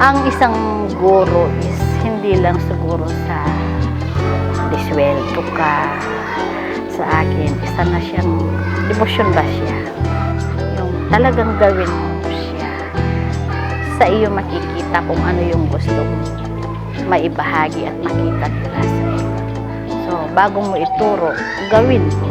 Ang isang guro is hindi lang siguro sa disweldo ka. Sa akin, isa na siyang debosyon ba siya? Yung talagang gawin mo siya. Sa iyo makikita kung ano yung gusto mo maibahagi at makita nila sa iyo. So, bago mo ituro, gawin mo.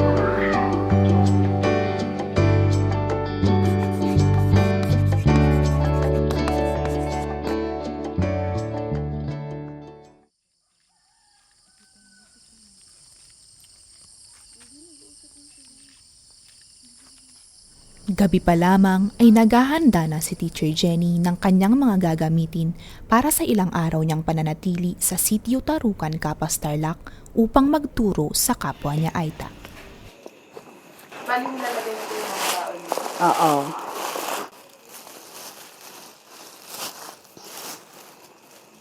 Gabi pa lamang ay naghahanda na si Teacher Jenny ng kanyang mga gagamitin para sa ilang araw niyang pananatili sa Sitio Tarukan, Capas, Tarlac upang magturo sa kapwa niya Aita. Maling lalagay ko yung mga baon niyo. Oo.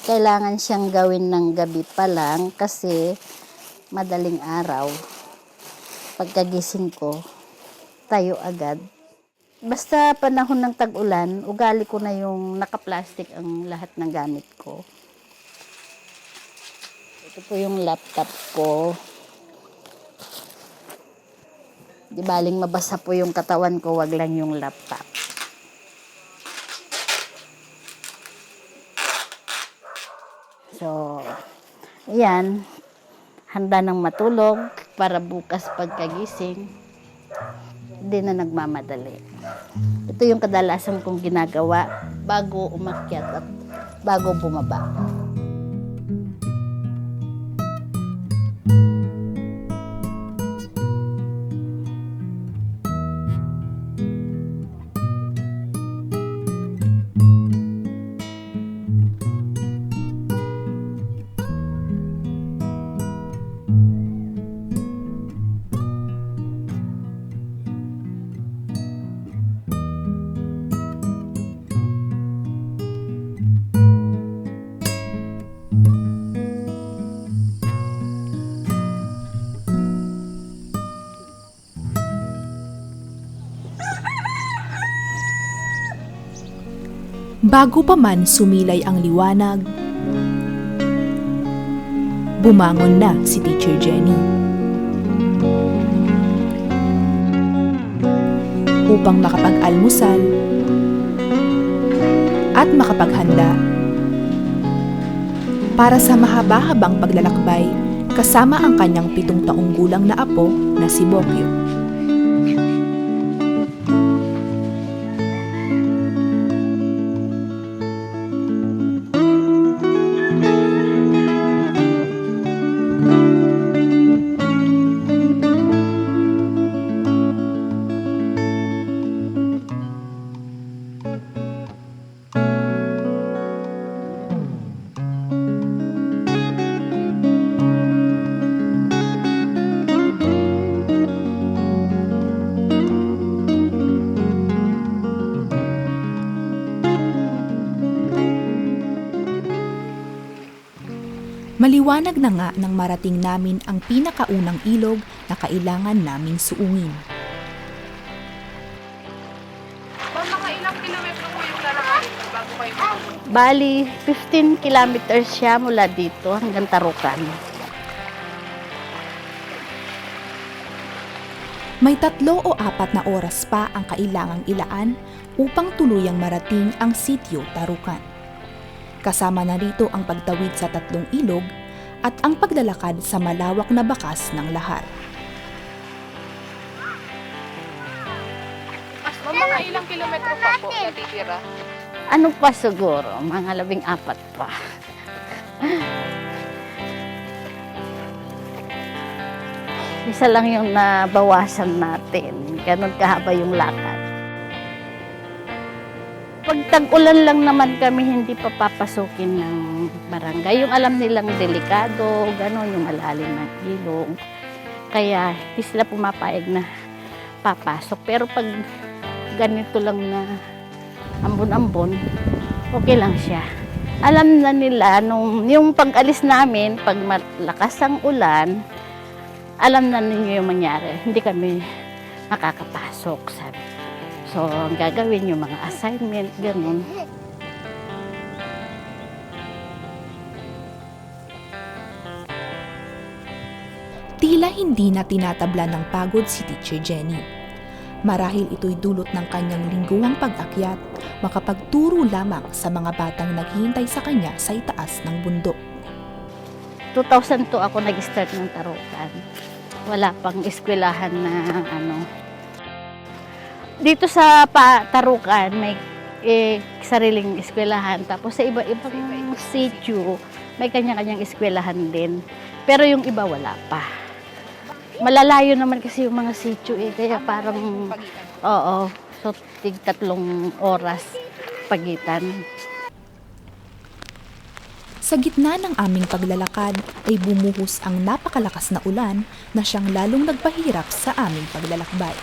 Kailangan siyang gawin ng gabi pa lang kasi madaling araw. Pagkagising ko, tayo agad. Basta panahon ng tag-ulan, ugali ko na yung naka-plastic ang lahat ng gamit ko. Ito po yung laptop ko. Di baling mabasa po yung katawan ko, wag lang yung laptop. So, ayan. Handa ng matulog para bukas pagkagising. Hindi na nagmamadali. Ito yung kadalasan kong ginagawa bago umakyat at bago bumaba. Bago pa man sumilay ang liwanag, bumangon na si Teacher Jenny. Upang makapag-almusal at makapaghanda para sa mahaba-habang paglalakbay kasama ang kanyang 7 taong gulang na apo na si Bokyo. Maliwanag na nga nang marating namin ang pinakaunang ilog na kailangan naming suungin. Mga ilang kilometro po yung lalakarin bago kayo makapunta? Bali, 15 kilometers siya mula dito hanggang Tarukan. May 3 o 4 na oras pa ang kailangang ilaan upang tuluyang marating ang Sitio Tarukan. Kasama na rito ang pagtawid sa 3 ilog at ang paglalakad sa malawak na bakas ng lahar. Mga ilang kilometro pa po natitira? Ano pa siguro? Mga 14 pa. Isa lang yung nabawasan natin. Ganon kahaba yung lakad. Pag tag-ulan lang naman kami, hindi pa papasukin ng barangay. Yung alam nilang delikado, gano'n, yung malalim ng ilog. Kaya hindi sila pumapayag na papasok. Pero pag ganito lang na ambon-ambon, okay lang siya. Alam na nila, yung pag-alis namin, pag malakas ang ulan, alam na ninyo yung mangyari. Hindi kami makakapasok, sabi. So, ang gagawin yung mga assignment, ganun. Tila hindi na tinatabla ng pagod si Teacher Jenny. Marahil ito'y dulot ng kanyang lingguang pag-akyat, makapagturo lamang sa mga batang naghihintay sa kanya sa itaas ng bundok. 2002 ako nag-start ng tarukan. Wala pang eskwelahan na Dito sa tarukan may sariling eskwelahan. Tapos sa iba-ibang sitio, may kanya-kanyang eskwelahan din. Pero yung iba wala pa. Malalayo naman kasi yung mga sitio kaya parang, oo, so 3 oras pagitan. Sa gitna ng aming paglalakad ay bumuhos ang napakalakas na ulan na siyang lalong nagpahirap sa aming paglalakbay.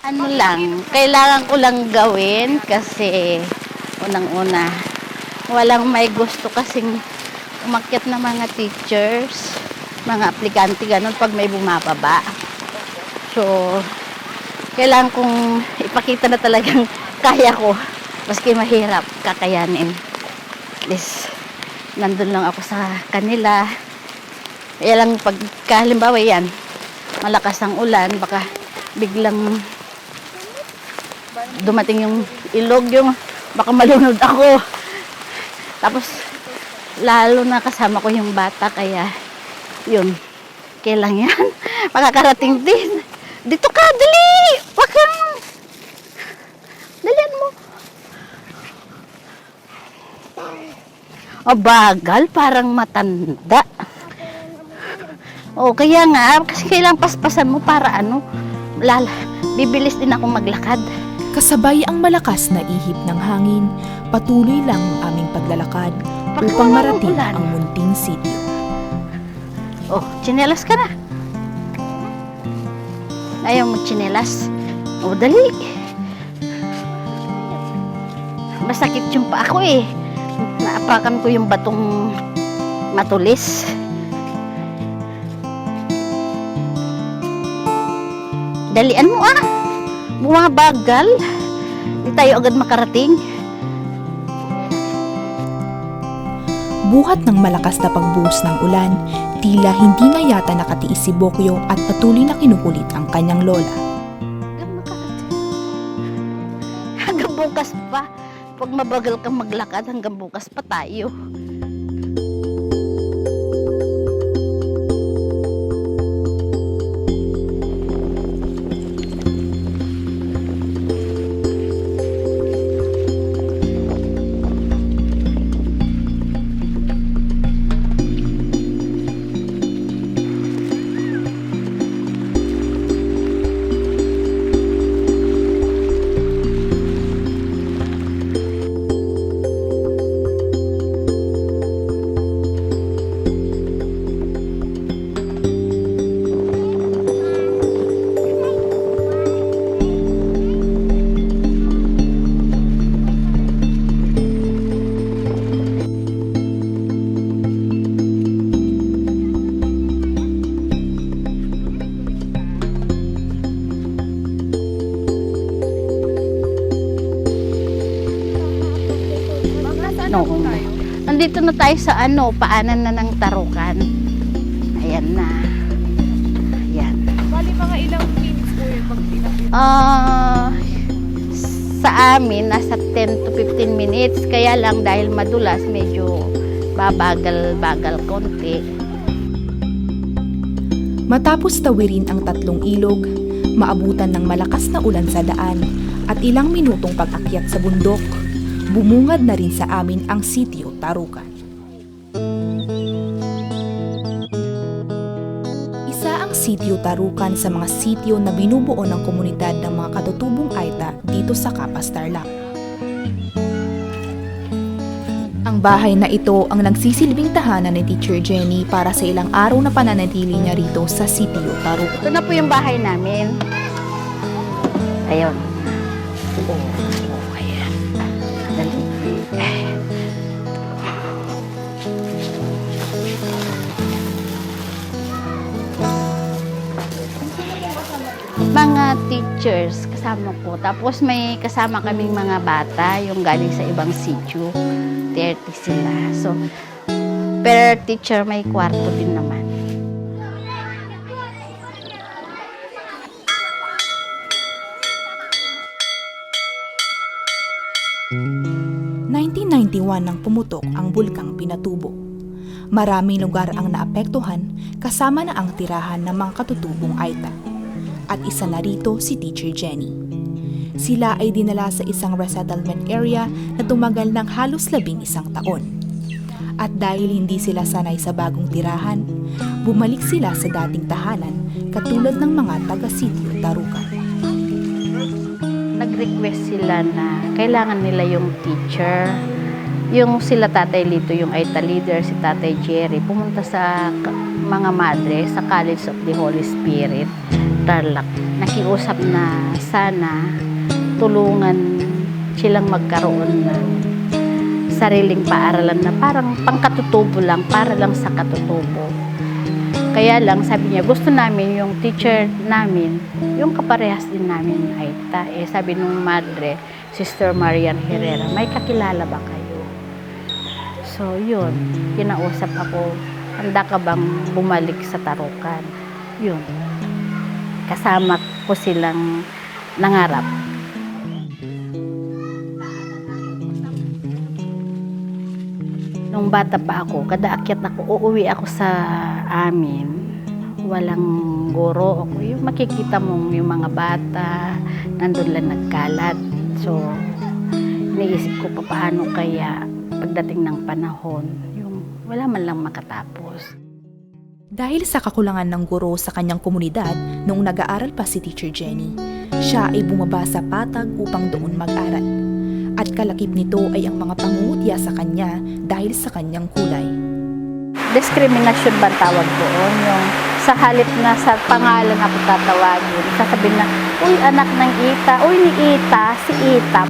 Ano lang, kailangan ko lang gawin kasi unang-una, walang may gusto kasing umakyat na mga teachers, mga aplikante, ganun pag may bumababa. So, kailangan kong ipakita na talagang kaya ko, maski mahirap, kakayanin. At least, nandun lang ako sa kanila. Kaya lang pag, halimbawa yan, malakas ang ulan, baka biglang dumating yung ilog, baka malunod ako. Tapos, lalo na kasama ko yung bata, kaya, yun, kailang yan. Makakarating din. Dito ka, dali! Wag kang... Dalian mo. O, bagal, parang matanda. O, kaya nga, kasi kailang paspasan mo para bibilis din ako maglakad. Kasabay ang malakas na ihip ng hangin, patuloy lang ang aming paglalakad upang marating ang munting sitio. Oh, tsinelas ka na. Ayaw magtsinelas. Oh, dali. Masakit yung pa ako Naapakan ko yung batong matulis. Dalian mo bumabagal. Hindi tayo agad makarating. Buhat ng malakas na pagbuhos ng ulan, tila hindi na yata nakatiis si Bokyo at patuloy na kinukulit ang kanyang lola. Hanggang bukas pa. Pag mabagal kang maglakad, hanggang bukas pa tayo. Nandito na tayo sa paanan na ng tarukan. Ayan na. Ayan. Bali mga ilang minutes po yun pag pinapit? Sa amin, nasa 10 to 15 minutes. Kaya lang dahil madulas, medyo babagal-bagal konti. Matapos tawirin ang 3 ilog, maabutan ng malakas na ulan sa daan at ilang minutong pag-akyat sa bundok, bumungad na rin sa amin ang sitio Tarukan. Isa ang sitio Tarukan sa mga sitio na binubuo ng komunidad ng mga katutubong Aita dito sa Capas Tarlac. Ang bahay na ito ang nagsisilbing tahanan ni Teacher Jenny para sa ilang araw na pananatili niya rito sa sitio Tarukan. Ito na po yung bahay namin. Ayun. Ayan. Dali. Mga teachers kasama ko. Tapos may kasama kaming mga bata, yung galing sa ibang sitio. 30 sila. So, per teacher may kwarto din naman. 1991 nang pumutok ang bulkang Pinatubo. Maraming lugar ang naapektuhan kasama na ang tirahan ng mga katutubong Aita. At isa na rito si Teacher Jenny. Sila ay dinala sa isang resettlement area na tumagal ng halos 11 taon. At dahil hindi sila sanay sa bagong tirahan, bumalik sila sa dating tahanan katulad ng mga taga-sitio Tarukan. Nag-request sila na kailangan nila yung teacher. Yung sila Tatay Lito, yung Aita leader, si Tatay Jerry, pumunta sa mga madre sa College of the Holy Spirit, Tarlac. Nakiusap na sana tulungan silang magkaroon ng sariling paaralan na parang pangkatutubo lang, para lang sa katutubo. Kaya lang, sabi niya, gusto namin yung teacher namin, yung kaparehas din namin Aita. Sabi nung madre, Sister Marian Herrera, may kakilala ba kayo? So, yun, kinausap ako, handa ka bang bumalik sa Tarukan? Yun, kasama ko silang nangarap. Nung bata pa ako, kada akyat ako, uuwi ako sa amin. Walang guro. Yung makikita mong yung mga bata, nandun lang nagkalat. So, iniisip ko pa paano kaya pagdating ng panahon, yung wala man lang makatapos. Dahil sa kakulangan ng guro sa kanyang komunidad noong nag-aaral pa si Teacher Jenny, siya ay bumaba sa patag upang doon mag-aral. At kalakip nito ay ang mga pangungutya sa kanya dahil sa kanyang kulay. Discrimination ba tawag doon? Yung sa halip na sa pangalan ako tatawagin, sasabihin na, uy, anak ng Ita, uy, ni Ita, si Ita.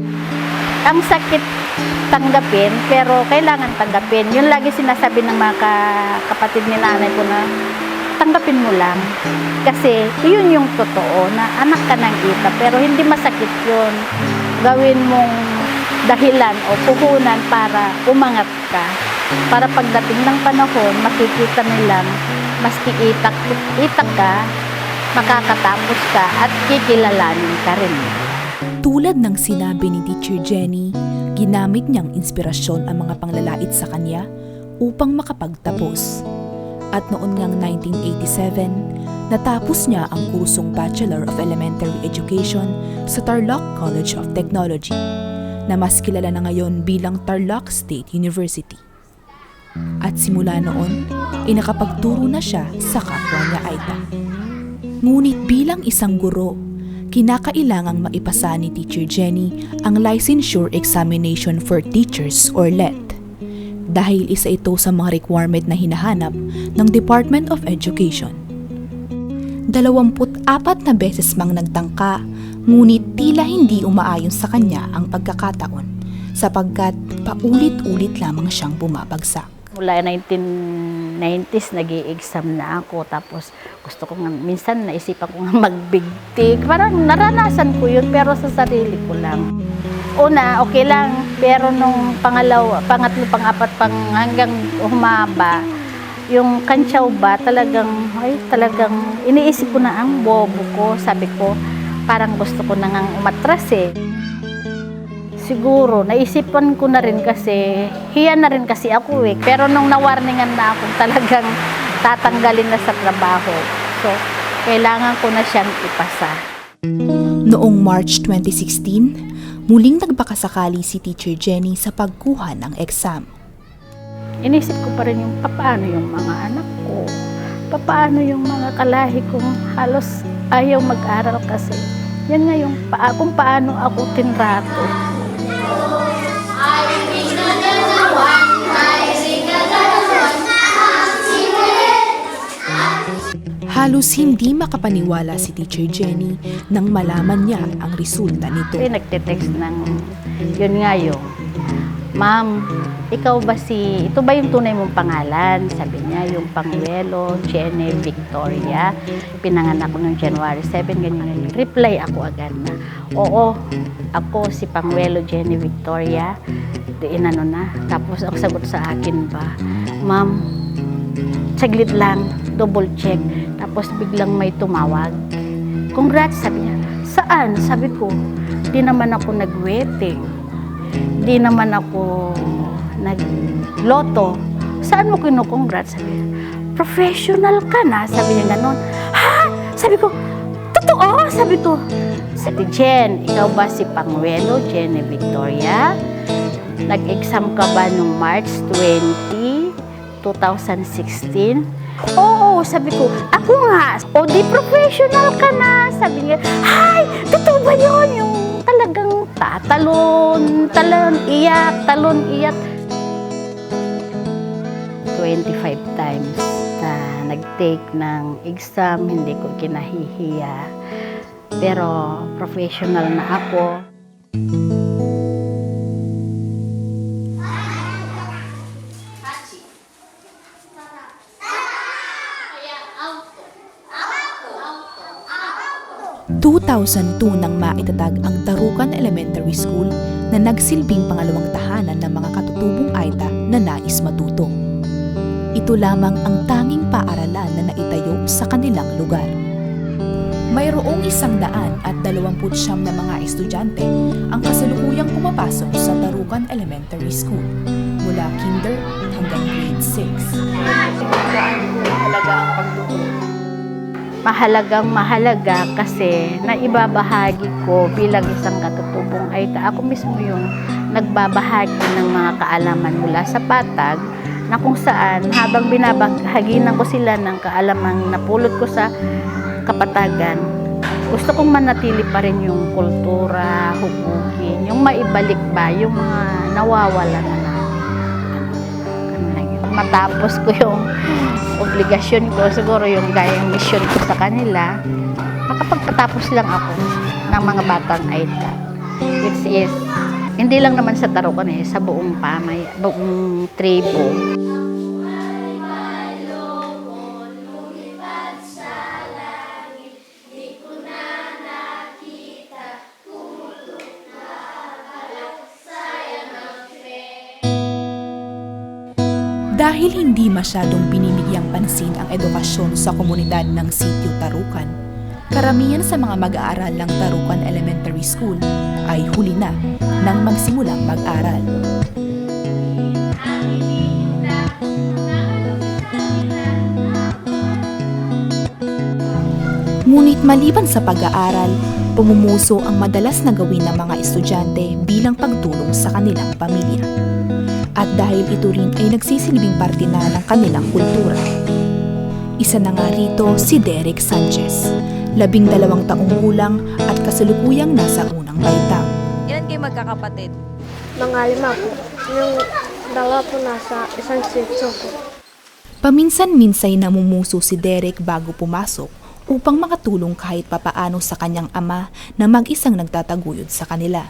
Ang sakit tanggapin, pero kailangan tanggapin. Yun lagi sinasabi ng mga kapatid ni nanay ko na, tanggapin mo lang. Kasi yun yung totoo, na anak ka ng Ita, pero hindi masakit yun. Gawin mong dahilan o puhunan para umangat ka. Para pagdating ng panahon, makikita nilang maski itak ka, makakatapos ka at kikilalanin ka rin. Tulad ng sinabi ni Teacher Jenny, ginamit niyang inspirasyon ang mga panglalait sa kanya upang makapagtapos. At noon ngang 1987, natapos niya ang kursong Bachelor of Elementary Education sa Tarlac College of Technology, na mas kilala na ngayon bilang Tarlac State University. At simula noon, nakapagturo na siya sa kapwa niya Aita. Ngunit bilang isang guro, kinakailangang maipasa ni Teacher Jenny ang Licensure Examination for Teachers or LET, dahil isa ito sa mga requirement na hinahanap ng Department of Education. 24 na beses mang nagtangka, ngunit tila hindi umaayon sa kanya ang pagkakataon sapagkat paulit-ulit lamang siyang bumabagsak. Mula 1990s, nag-i-exam na ako. Tapos gusto ko nga, minsan naisipan ko nga magbigtig. Parang naranasan ko yun, pero sa sarili ko lang. Una, okay lang. Pero nung pangatlo, pangapat, hanggang humaba, yung kantsaw ba, talagang iniisip ko na ang bobo ko. Sabi ko, parang gusto ko na ngang umatras eh. Siguro, naisipan ko na rin kasi, hiya na rin kasi ako eh. Pero nung nawarningan na ako, talagang tatanggalin na sa trabaho. So, kailangan ko na siyang ipasa. Noong March 2016, muling nagbakasakali si Teacher Jenny sa pagkuha ng exam. Inisip ko pa rin yung paano yung mga anak ko, paano yung mga kalahi kong halos ayaw mag-aral kasi. Yan nga yung kung paano ako tinrato. Halos hindi makapaniwala si Teacher Jenny nang malaman niya ang resulta nito. Nagte-text ng, yun nga yung, "Ma'am, ikaw ba ito ba yung tunay mong pangalan?" Sabi niya, "Yung Panguelo Jenny Victoria. Pinanganak ko noong January 7, ganyan." Reply ako agad na, "Oo, ako si Panguelo Jenny Victoria." Inano na. Tapos ang sagot sa akin ba, "Ma'am, saglit lang, double check." Tapos biglang may tumawag. "Congrats," sabi niya. "Saan?" Sabi ko, "Di naman ako nag-wedding. Di naman ako nag-loto. Saan mo kino-congrats?" Sabi niya, "Professional ka na." Sabi niya ganon. "Ha?" Sabi ko, "Totoo?" Sabi ko, "Sabi, Jen, ikaw ba si Panguelo Jenny Victoria? Nag-exam ka ba noong March 20, 2016? "Oo," sabi ko, "Ako nga." "O di professional ka na." Sabi niya, "Ay, totoo ba yun?" Yung talagang talon iyak. 25 times na nag-take ng exam, hindi ko kinahihiya. Pero professional na ako. Noong 2002 nang maitatag ang Tarukan Elementary School na nagsilbing pangalawang tahanan ng mga katutubong Aita na nais matuto. Ito lamang ang tanging paaralan na naitayo sa kanilang lugar. Mayroong 129 na mga estudyante ang kasalukuyang pumapasok sa Tarukan Elementary School mula kinder hanggang grade 6. Mahalagang kasi naibabahagi ko bilang isang katutubong Aita. Ako mismo yung nagbabahagi ng mga kaalaman mula sa patag na kung saan habang binabahaginan ko sila ng kaalamang napulot ko sa kapatagan, gusto kong manatili pa rin yung kultura, hugugin, yung maibalik ba, yung mga nawawala na matapos ko yung obligasyon ko, siguro yung gayang mission ko sa kanila, makapagpatapos lang ako ng mga batang Aita. Which is, hindi lang naman sa Tarukan sa buong buong tribo. Dahil hindi masyadong binibigyang pansin ang edukasyon sa komunidad ng Sitio Tarukan, karamihan sa mga mag-aaral ng Tarukan Elementary School ay huli na nang magsimulang mag-aral. Ngunit maliban sa pag-aaral, pumumuso ang madalas na gawin ng mga estudyante bilang pagtulong sa kanilang pamilya. At dahil ito rin ay nagsisilbing parte na ng kanilang kultura. Isa na nga rito si Derek Sanchez, 12 taong gulang at kasalukuyang nasa unang baitang. Ilan kayo magkakapatid? Mga 5 po. Yung 2 po nasa isang sitio po. Paminsan-minsay namumuso si Derek bago pumasok upang makatulong kahit papaano sa kanyang ama na mag-isang nagtataguyod sa kanila.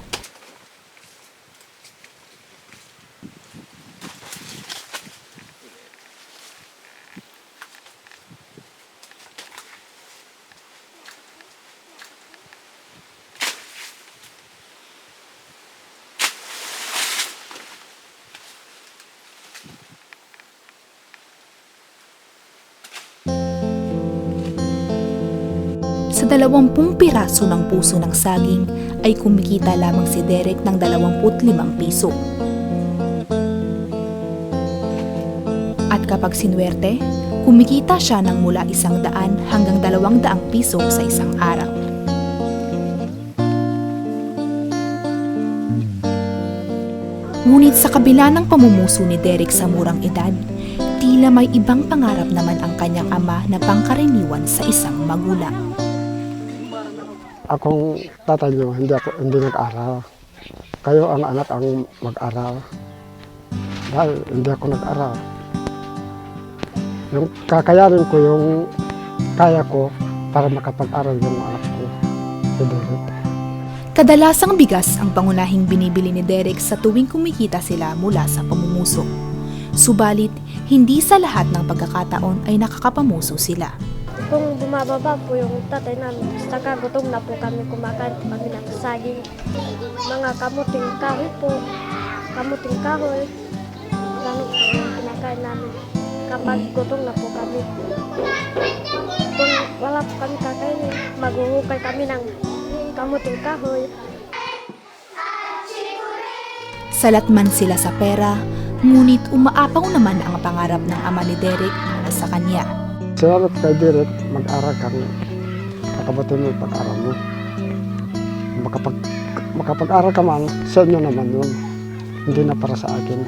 Sa 20 piraso ng puso ng saging ay kumikita lamang si Derek ng 25 piso. At kapag sinuwerte, kumikita siya ng mula 100 hanggang 200 piso sa isang araw. Ngunit sa kabila ng pamumuso ni Derek sa murang edad, tila may ibang pangarap naman ang kanyang ama na pangkaraniwan sa isang magulang. Akong tatay niyo, hindi nag-aral. Kayo ang anak ang mag-aral. Dahil hindi ako nag-aral. Yung kakayanin ko yung kaya ko para makapag-aral yung anak ko. Kadalasang bigas ang pangunahing binibili ni Derek sa tuwing kumikita sila mula sa pamumuso. Subalit, hindi sa lahat ng pagkakataon ay nakakapamuso sila. Kung bumababa po yung tatay namin, saka gutom na po kami, kumakain po kami ng saging. Mga kamuting kahoy po, kamuting kahoy. Ganun po yung kinakain namin kapag gutom na po kami. Kung wala po kami kakainin, maghuhukay kami ng kamuting kahoy. Salat man sila sa pera, ngunit umaapaw naman ang pangarap ng ama ni Derek para sa kanya. Salamat kay Derek, mag-aral kang kakabutin mo yung pag-aral mo. Makapag-aral ka man, sa inyo naman yun. Hindi na para sa akin.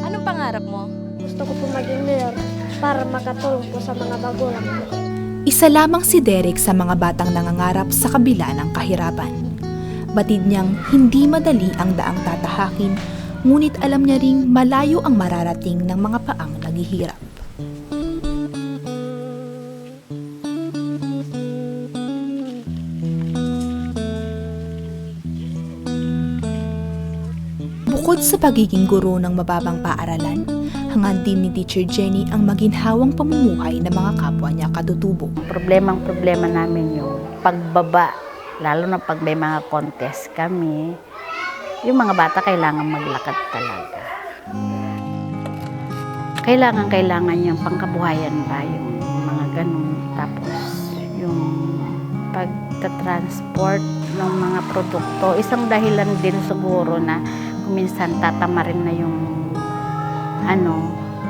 Anong pangarap mo? Gusto ko po maging mayor para makatulong po sa mga magulang ko. Isa lamang si Derek sa mga batang nangangarap sa kabila ng kahirapan. Batid niyang hindi madali ang daang tatahakin, ngunit alam niya ring malayo ang mararating ng mga paang naghihirap. Bukod sa pagiging guro ng mababang paaralan, hangad din ni Teacher Jenny ang maginhawang pamumuhay ng mga kapwa niya katutubo. Problema namin yung pagbaba, lalo na pag may mga contest kami. Yung mga bata kailangan maglakad talaga. Kailangan yung pangkabuhayan ba, yung mga ganun. Tapos yung pagta-transport ng mga produkto, isang dahilan din siguro na minsan tatama rin na yung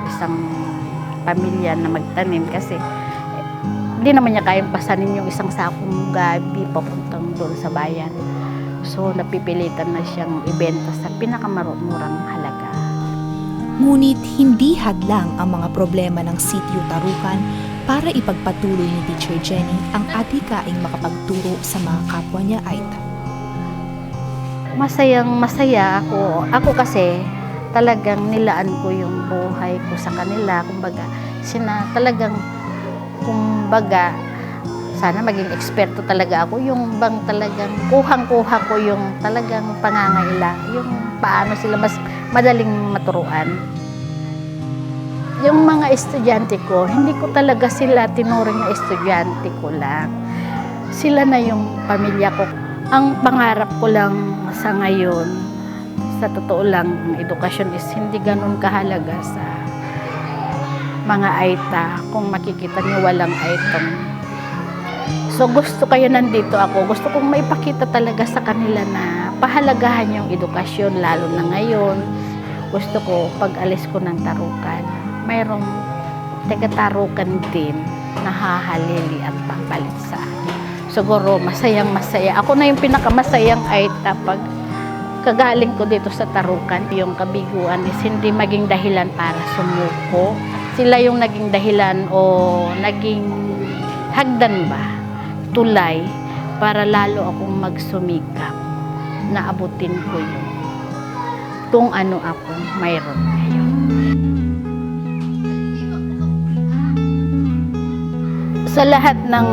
isang pamilya na magtanim kasi hindi naman niya kayang pasanin yung isang sakong gabi papuntang doon sa bayan. So napipilitan na siyang ibenta sa pinakamurang halaga. Ngunit hindi hadlang ang mga problema ng Sitio Tarukan para ipagpatuloy ni Teacher Jenny ang adhikaing makapagturo sa mga kapwa niya Aita. Masaya ako. Ako kasi talagang nilaan ko yung buhay ko sa kanila. Kumbaga, sana maging eksperto talaga ako. Yung bang talagang kuhang-kuha ko yung talagang pangangailangan. Yung paano sila mas madaling maturuan. Yung mga estudyante ko, hindi ko talaga sila tinuring na estudyante ko lang. Sila na yung pamilya ko. Ang pangarap ko lang sa ngayon, sa totoo lang, ang edukasyon is hindi ganun kahalaga sa mga Aita. Kung makikita niyo, walang Aitang. So gusto kayo nandito ako, gusto kong maipakita talaga sa kanila na pahalagahan yung edukasyon, lalo na ngayon. Gusto ko, pag alis ko ng Tarukan, mayroong taga-Tarukan din na hahalili at papalit sa akin. Siguro masayang-masaya. Ako na yung pinakamasayang Aita pag kagaling ko dito sa Tarukan. Yung kabiguan is hindi maging dahilan para sumuko. Sila yung naging dahilan o naging hagdan ba, tulay, para lalo akong magsumikap na abutin ko yung kung ano ako mayroon ngayon. Sa lahat ng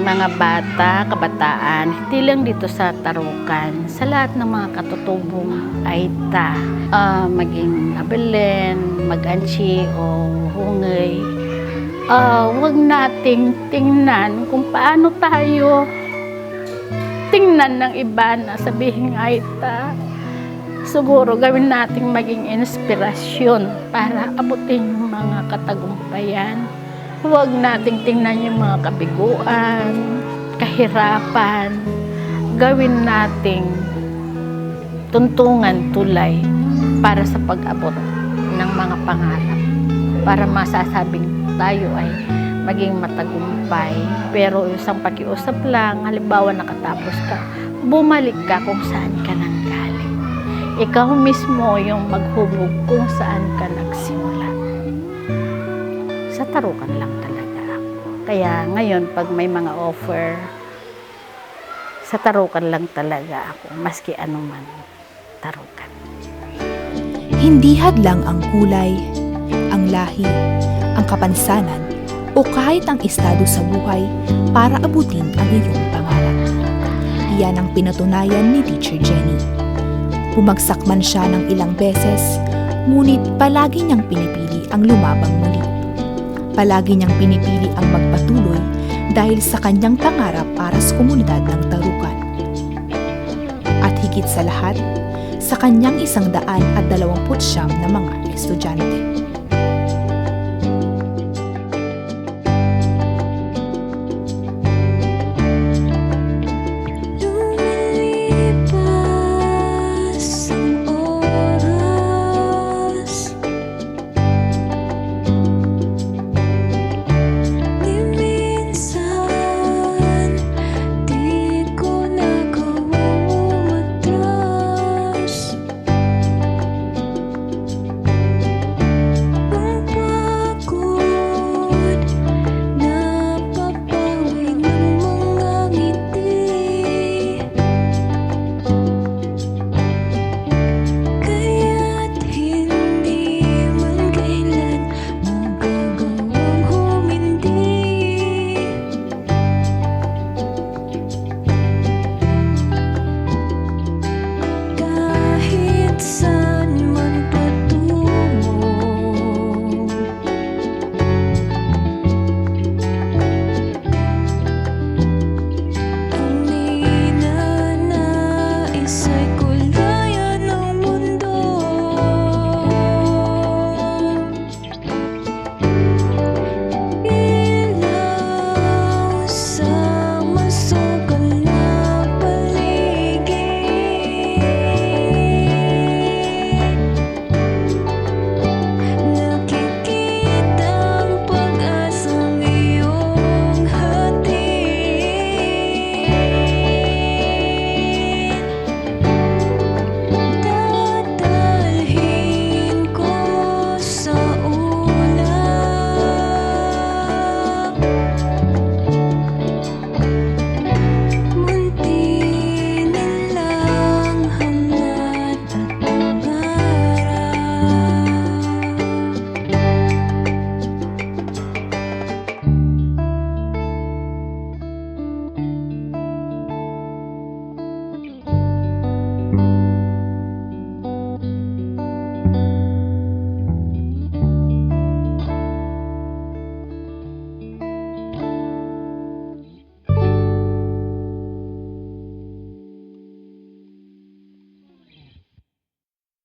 mga bata, kabataan, hindi lang dito sa Tarukan, sa lahat ng mga katutubong Aita, maging Abelen, Mag-Anchi o Hungay, huwag nating tingnan kung paano tayo tingnan ng iba na sabihin Aita. Siguro gawin nating maging inspirasyon para abutin yung mga katagumpayan. Huwag nating tingnan yung mga kabiguan, kahirapan. Gawin nating tuntungan tulay para sa pag-abot ng mga pangarap. Para masasabing tayo ay maging matagumpay. Pero isang pakiusap lang, halimbawa nakatapos ka, bumalik ka kung saan ka nang galing. Ikaw mismo yung maghubog kung saan ka nagsimula. Sa Tarukan lang talaga ako. Kaya ngayon, pag may mga offer, sa Tarukan lang talaga ako, maski anuman Tarukan. Hindi hadlang ang kulay, ang lahi, ang kapansanan, o o kahit ang estado sa buhay para abutin ang iyong pangarap. Iyan ang pinatunayan ni Teacher Jenny. Bumagsak man siya ng ilang beses, ngunit palagi niyang pinipili ang lumabang muli. Palagi niyang pinipili ang magpatuloy dahil sa kanyang pangarap para sa komunidad ng Tarukan. At higit sa lahat, sa kanyang 129 na mga estudyante.